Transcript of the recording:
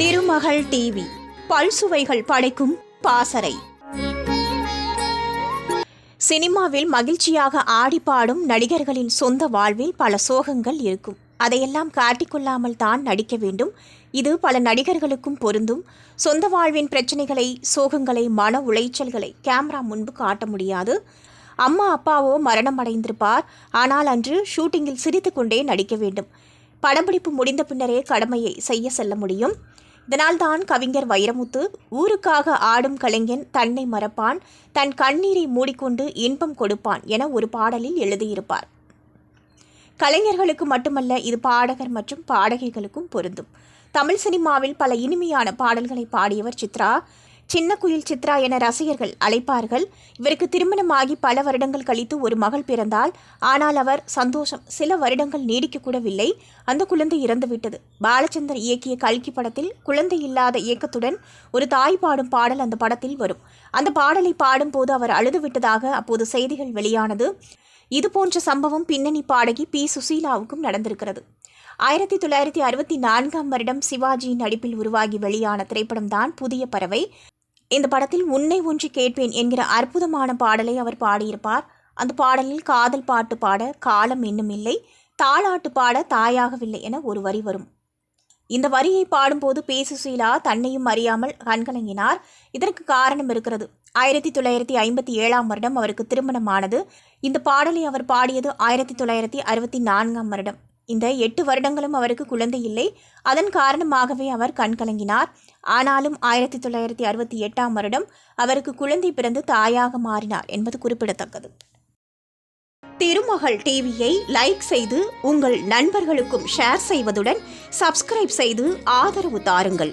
திருமகள் TV பல்சுவைகள் படைக்கும் பாசறை. சினிமாவில் மகிழ்ச்சியாக ஆடி பாடும் நடிகர்களின் சொந்த வாழ்வில் பல சோகங்கள் இருக்கும். அதையெல்லாம் காட்டிக்கொள்ளாமல் தான் நடிக்க வேண்டும். இது பல நடிகர்களுக்கும் பொருந்தும். சொந்த வாழ்வின் பிரச்சனைகளை, சோகங்களை, மன உளைச்சல்களை கேமரா முன்பு காட்ட முடியாது. அம்மா அப்பாவோ மரணம் அடைந்திருப்பார். ஆனால் அன்று ஷூட்டிங்கில் சிரித்து கொண்டே நடிக்க வேண்டும். படப்பிடிப்பு முடிந்த பின்னரே கடமையை செய்ய செல்ல முடியும். இதனால்தான் கவிஞர் வைரமுத்து, ஊருக்காக ஆடும் கலைஞன் தன்னை மறப்பான், தன் கண்ணீரை மூடிக்கொண்டு இன்பம் கொடுப்பான் என ஒரு பாடலில் எழுதியிருப்பார். கலைஞர்களுக்கு மட்டுமல்ல, இது பாடகர் மற்றும் பாடகிகளுக்கும் பொருந்தும். தமிழ் சினிமாவில் பல இனிமையான பாடல்களை பாடியவர் சித்ரா. சின்ன குயில் சித்ரா என ரசிகர்கள் அழைப்பார்கள். இவருக்கு திருமணமாகி பல வருடங்கள் கழித்து ஒரு மகள் பிறந்தால். ஆனால் அவர் சந்தோஷம் சில வருடங்கள் நீடிக்கக்கூடவில்லை. அந்த குழந்தை இறந்துவிட்டது. பாலச்சந்தர் இயக்கிய கல்கி படத்தில் குழந்தை இல்லாத இயக்கத்துடன் ஒரு தாய் பாடும் பாடல் அந்த படத்தில் வரும். அந்த பாடலை பாடும்போது அவர் அழுதுவிட்டதாக அப்போது செய்திகள் வெளியானது. இதுபோன்ற சம்பவம் பின்னணி பாடகி பி. சுசீலாவுக்கும் நடந்திருக்கிறது. 1964 வருடம் சிவாஜியின் நடிப்பில் உருவாகி வெளியான திரைப்படம்தான் புதிய பறவை. இந்த படத்தில் உன்னை ஒன்று கேட்பேன் என்கிற அற்புதமான பாடலை அவர் பாடியிருப்பார். அந்த பாடலில் காதல் பாட்டு பாட காலம் இன்னும் இல்லை, தாளாட்டு பாட தாயாகவில்லை என ஒரு வரி வரும். இந்த வரியை பாடும்போது பி. சுசீலா தன்னையும் அறியாமல் கண்கலங்கினார். இதற்கு காரணம் இருக்கிறது. 1957 வருடம் அவருக்கு திருமணமானது. இந்த பாடலை அவர் பாடியது 1964 வருடம். இந்த 8 வருடங்களும் அவருக்கு குழந்தை இல்லை. அதன் காரணமாகவே அவர் கண்கலங்கினார். ஆனாலும் 1968 வருடம் அவருக்கு குழந்தை பிறந்து தாயாக மாறினார் என்பது குறிப்பிடத்தக்கது. திருமகள் டிவியை லைக் செய்து உங்கள் நண்பர்களுக்கும் ஷேர் செய்வதுடன் சப்ஸ்கிரைப் செய்து ஆதரவு தாருங்கள்.